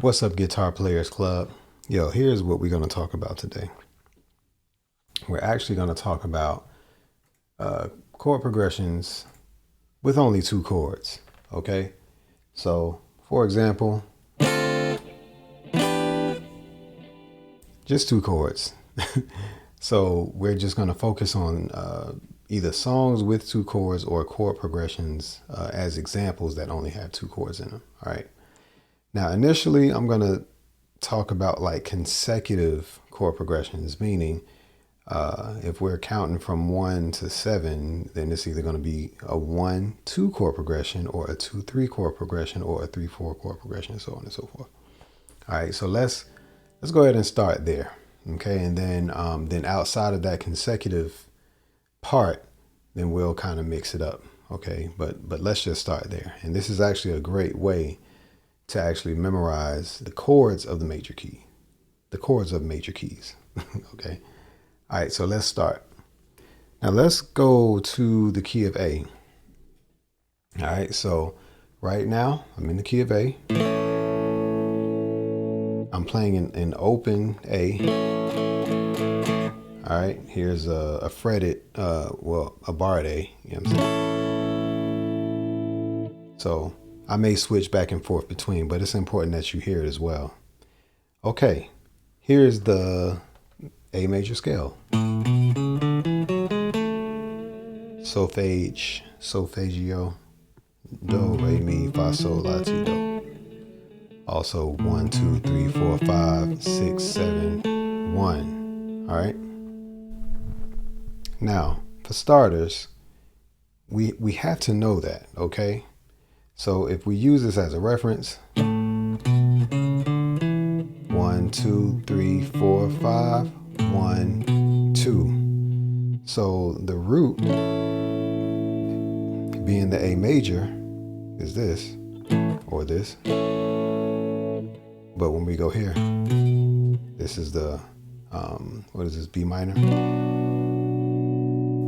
What's up, Guitar Players Club? Yo, here's what we're going to talk about today. We're actually going to talk about chord progressions with only two chords, okay? So, for example, just two chords. So we're just going to focus on either songs with two chords or chord progressions as examples that only have two chords in them, all right? Now, initially, I'm going to talk about like consecutive chord progressions, meaning if we're counting from 1 to 7, then it's either going to be a 1-2 chord progression or a 2-3 chord progression or a 3-4 chord progression, so on and so forth. All right, so let's go ahead and start there, okay? And then outside of that consecutive part, then we'll kind of mix it up, okay? But let's just start there. And this is actually a great way to actually memorize the chords of the major key, the chords of major keys. Okay. All right. So let's start. Now let's go to the key of A. All right. So right now I'm in the key of A. I'm playing in open A. All right. Here's a fretted, a barred A. You know what I'm saying? So I may switch back and forth between, but it's important that you hear it as well. Okay, here's the A major scale. Solfege, solfeggio, do, re, mi, fa, sol, la, ti, do. Also 1, 2, 3, 4, 5, 6, 7, 1. All right. Now, for starters, we have to know that, okay? So if we use this as a reference, 1, 2, 3, 4, 5, 1, 2. So the root, being the A major, is this or this. But when we go here, this is the, what is this, B minor?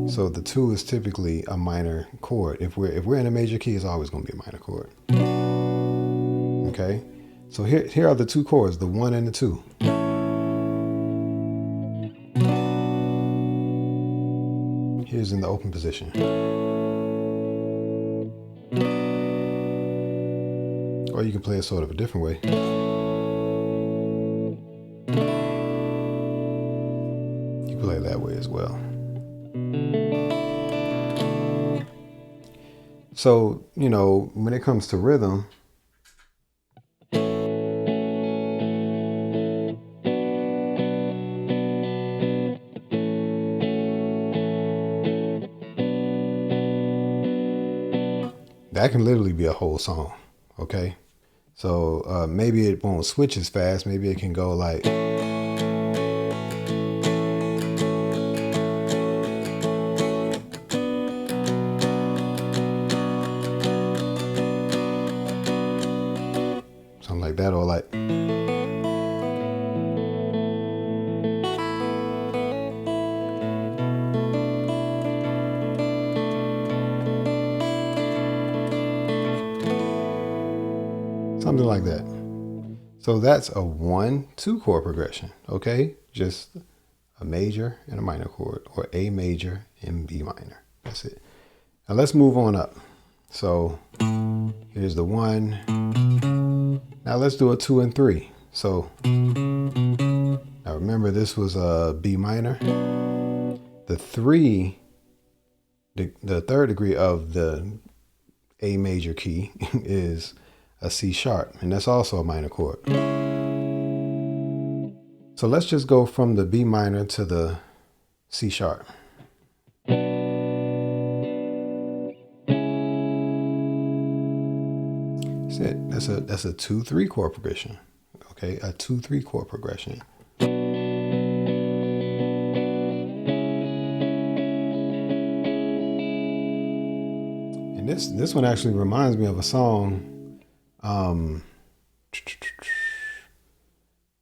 So the 2 is typically a minor chord. If we're in a major key, it's always going to be a minor chord. Okay, so here are the two chords, the 1 and the 2. Here's in the open position. Or you can play it sort of a different way. You can play it that way as well. So, you know, when it comes to rhythm, that can literally be a whole song, okay? So maybe it won't switch as fast. Maybe it can go like... something like that, or like... something like that. So that's a 1-2 chord progression, okay? Just a major and a minor chord, or A major and B minor. That's it. Now let's move on up. So here's the 1. Now let's do a 2 and 3. So now remember, this was a B minor. The 3, the third degree of the A major key is a C sharp, and that's also a minor chord. So let's just go from the B minor to the C sharp. That's it. That's a 2-3 chord progression. Okay, a 2-3 chord progression. And this one actually reminds me of a song.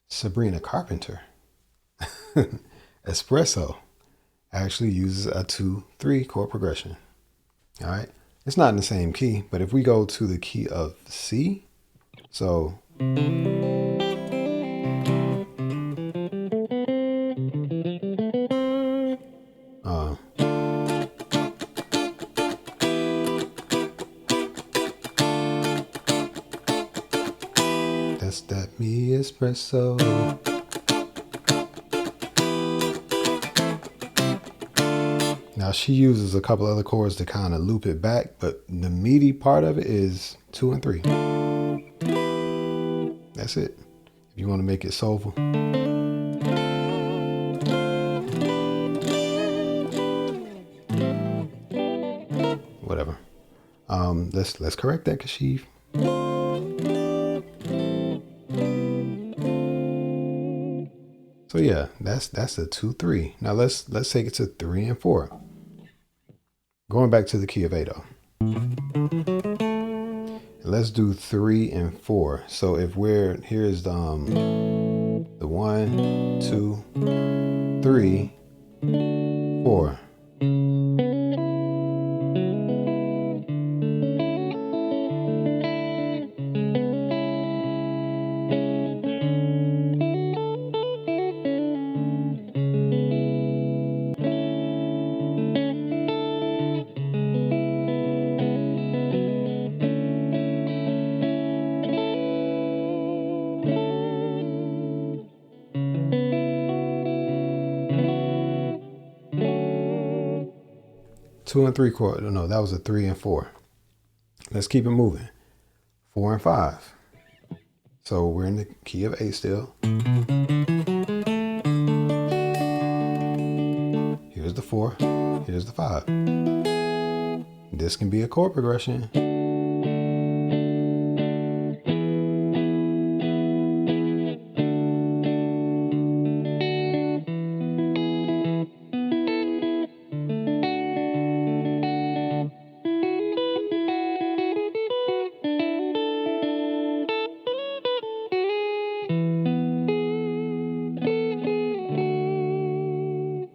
Sabrina, Carpenter. Espresso actually uses a 2-3 chord progression. All right, it's not in the same key, but if we go to the key of C, so That's that me espresso. Now she uses a couple other chords to kind of loop it back, but the meaty part of it is 2 and 3. That's it. If you want to make it soulful. Whatever. Let's correct that, cause she. So yeah, that's a 2-3. Now let's take it to 3 and 4. Going back to the key of A though. Let's do 3 and 4. So if here's the 1, 2, 3, 4. Two and 3 chord. No, that was a 3 and 4. Let's keep it moving. 4 and 5. So we're in the key of A still. Here's the 4. Here's the 5. This can be a chord progression.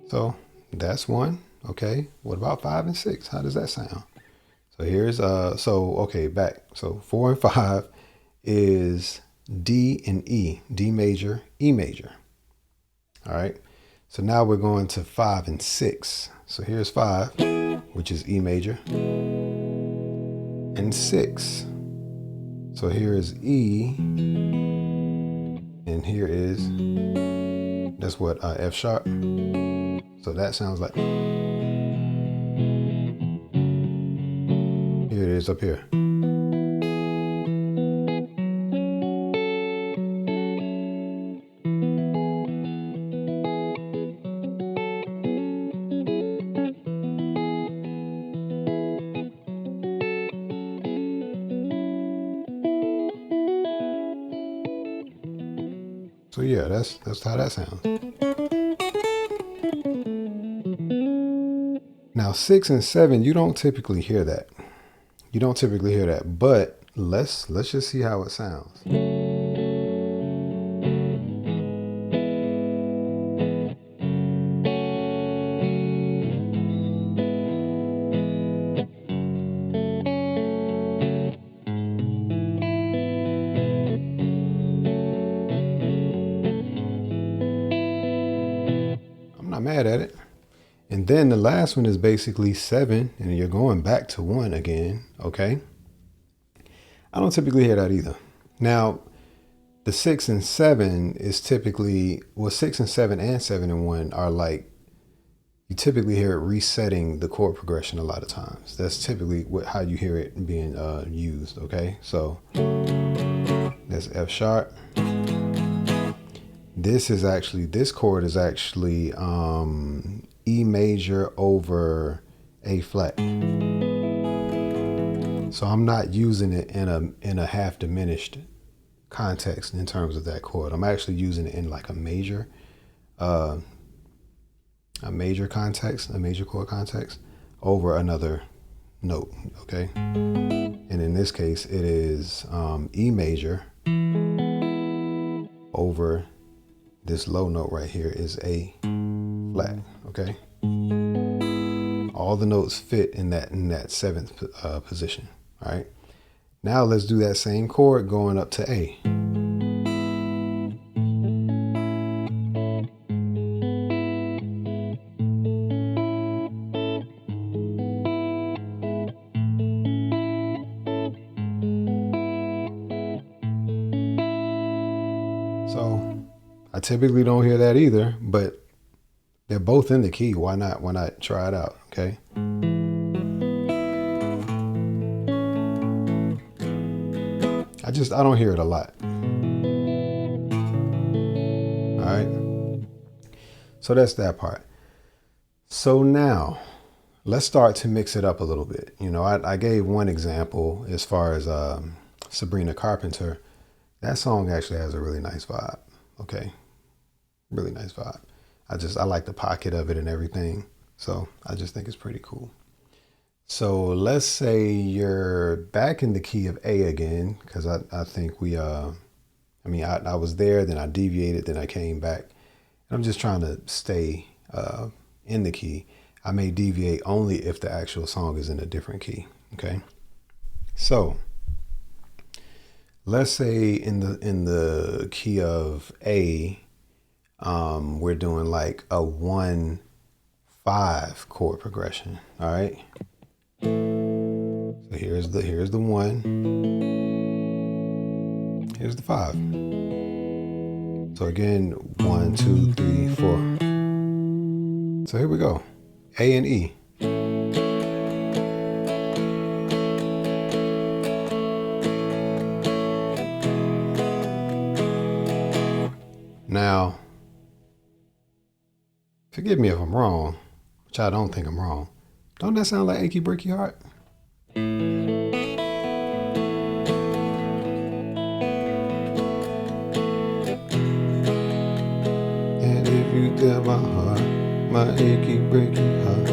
So that's 1. Okay. What about 5 and 6? How does that sound? So here's back. So 4 and 5 is D and E, D major, E major. All right. So now we're going to 5 and 6. So here's 5, which is E major, and 6. So here is E, and here is, that's what, F sharp. So that sounds like, here it is up here. So yeah, that's how that sounds. Now 6 and 7, you don't typically hear that. You don't typically hear that, but let's just see how it sounds. I'm not mad at it. And then the last one is basically 7, and you're going back to 1 again, okay? I don't typically hear that either. Now, the 6 and 7 is typically, well, 6 and 7 and 7 and 1 are like, you typically hear it resetting the chord progression a lot of times. That's typically how you hear it being used, okay? So that's F sharp. This chord is actually E major over A flat. So I'm not using it in a half diminished context in terms of that chord. I'm actually using it in like a major context, a major chord context over another note, okay? And in this case, it is E major over this low note right here is A flat, okay? All the notes fit in that 7th position, all right? Now let's do that same chord going up to A. So I typically don't hear that either, but they're both in the key. Why not? Why not try it out? Okay. I don't hear it a lot. All right. So that's that part. So now let's start to mix it up a little bit. You know, I gave one example as far as Sabrina Carpenter. That song actually has a really nice vibe. Okay. Really nice vibe. I like the pocket of it and everything. So I just think it's pretty cool. So let's say you're back in the key of A again, because I think I was there, then I deviated, then I came back. I'm just trying to stay in the key. I may deviate only if the actual song is in a different key. Okay. So let's say in the key of A, we're doing like a 1-5 chord progression. All right. So here's the 1. Here's the 5. So again, 1, 2, 3, 4. So here we go. A and E. Now, forgive me if I'm wrong, which I don't think I'm wrong. Don't that sound like Achy, Breaky, Heart? And if you tell my heart, my achy, breaky heart,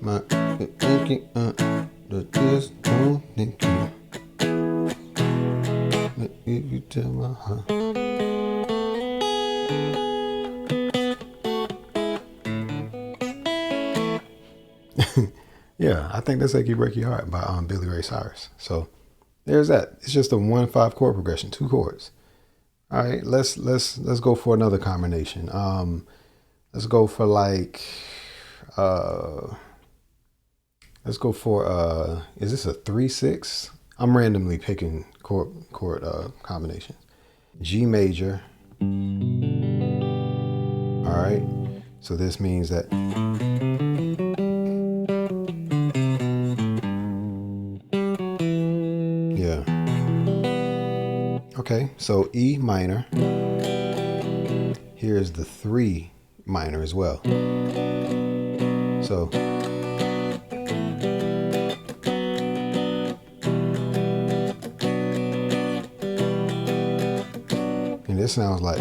my achy, just don't think you. If you tell my heart. Yeah, I think that's Achy Breaky Heart by Billy Ray Cyrus. So there's that. It's just a 1-5 chord progression, 2 chords. All right, let's go for another combination. Let's go for like let's go for is this a 3-6? I'm randomly picking chord combinations. G major. All right. So this means that yeah. Okay, so E minor. Here's the 3 minor as well. So and this sounds like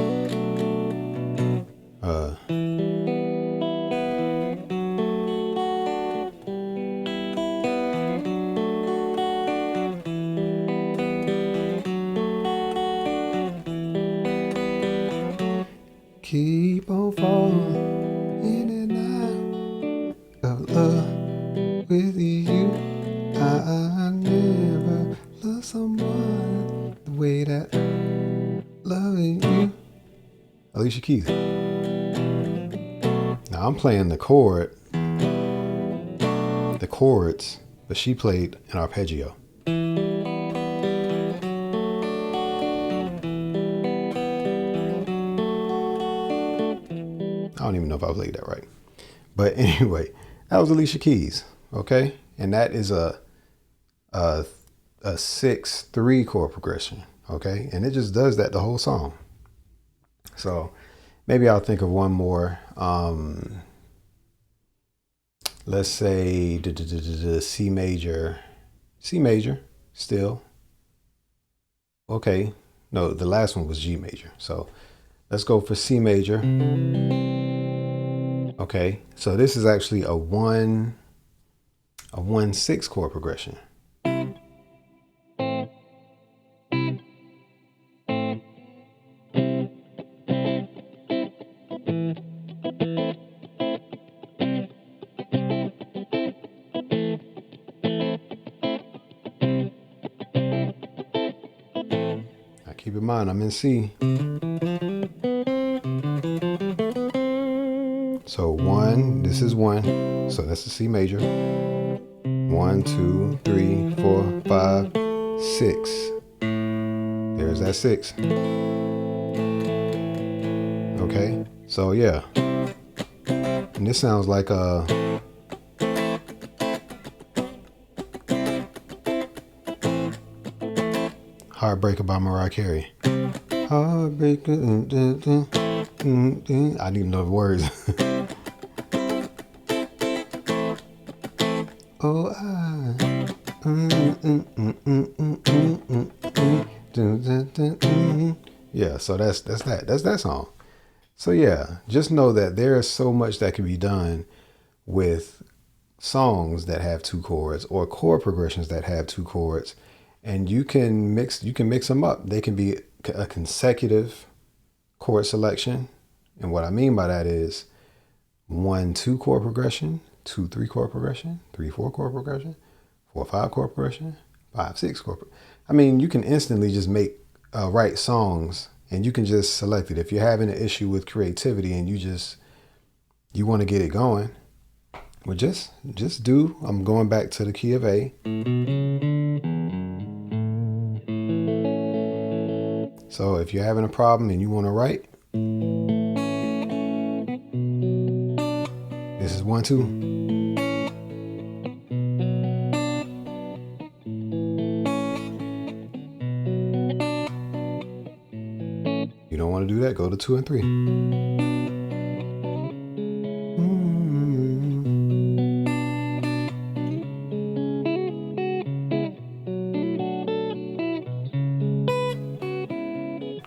keep on falling in and out of love with you. I never loved someone the way that loving you. Alicia Keys. Now I'm playing the chords, but she played an arpeggio. I don't even know if I played that right. But anyway, that was Alicia Keys. Okay. And that is a 6-3 chord progression. Okay. And it just does that the whole song. So maybe I'll think of one more. Let's say C major still. Okay. No, the last one was G major. So let's go for C major. Okay. So this is actually a 1-6 chord progression. Keep in mind, I'm in C. So 1, this is 1. So that's the C major. 1, 1, 2, 3, 4, 5, 6. There's that 6. Okay, so yeah. And this sounds like a Heartbreaker by Mariah Carey. Heartbreaker. I need to know the words. Oh, yeah, so that's that song. So yeah, just know that there is so much that can be done with songs that have 2 chords or chord progressions that have 2 chords, and you can mix them up. They can be a consecutive chord selection, and what I mean by that is 1, 2 chord progression, 2, 3 chord progression, 3, 4 chord progression, 4, 5 chord progression, 5, 6 chord. I mean, you can instantly just write songs, and you can just select it. If you're having an issue with creativity and you want to get it going, well, just do. I'm going back to the key of A. So if you're having a problem and you want to write, this is 1, 2. You don't want to do that, go to 2 and 3.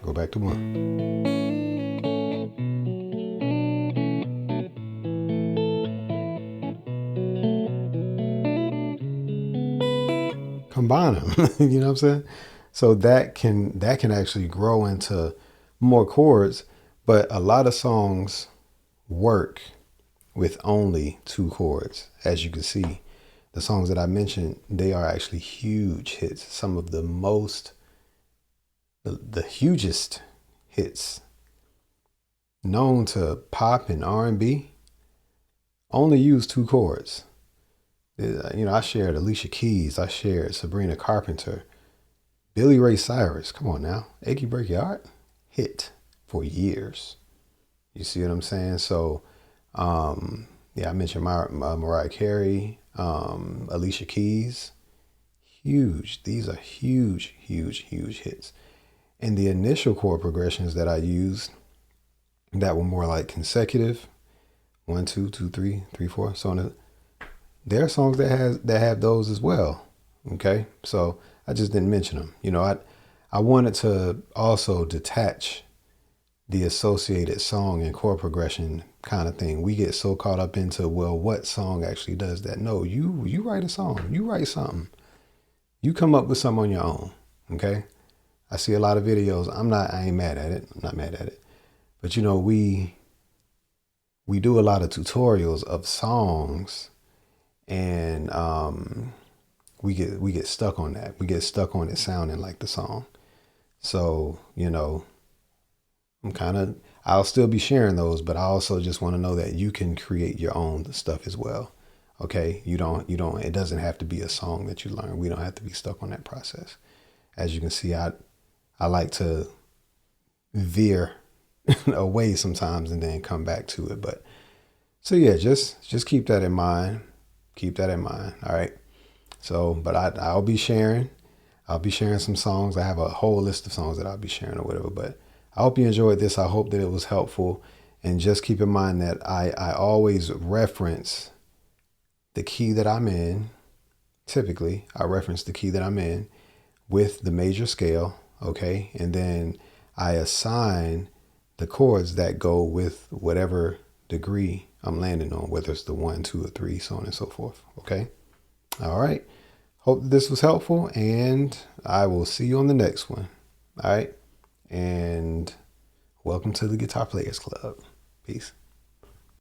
Go back to 1. Combine them. You know what I'm saying? So that can actually grow into more chords, but a lot of songs work with only 2 chords. As you can see, the songs that I mentioned, they are actually huge hits. Some of the hugest hits known to pop and R&B only use 2 chords. You know, I shared Alicia Keys, I shared Sabrina Carpenter, Billy Ray Cyrus. Come on now, Achy, Breaky, Art hit for years. You see what I'm saying? So, yeah, I mentioned Mariah Carey, Alicia Keys, huge. These are huge, huge, huge hits. And the initial chord progressions that I used that were more like consecutive, 1, 2, 2, 3, 3, 4, so on. There are songs that have those as well. Okay, so I just didn't mention them. You know, I wanted to also detach the associated song and chord progression kind of thing. We get so caught up into, well, what song actually does that? No, you write a song, you write something, you come up with something on your own. Okay, I see a lot of videos. I ain't mad at it. I'm not mad at it, but you know, we do a lot of tutorials of songs. And we get stuck on that. We get stuck on it sounding like the song. So, you know, I'll still be sharing those, but I also just want to know that you can create your own stuff as well. Okay. It doesn't have to be a song that you learn. We don't have to be stuck on that process. As you can see, I like to veer away sometimes and then come back to it. But so yeah, just keep that in mind. Keep that in mind. All right. So, but I'll be sharing some songs. I have a whole list of songs that I'll be sharing or whatever, but I hope you enjoyed this. I hope that it was helpful, and just keep in mind that I always reference the key that I'm in. Typically, I reference the key that I'm in with the major scale. Okay. And then I assign the chords that go with whatever degree I'm landing on, whether it's the 1, 2, or 3, so on and so forth. Okay. All right. Hope this was helpful, and I will see you on the next one. All right. And welcome to the Guitar Players Club. Peace.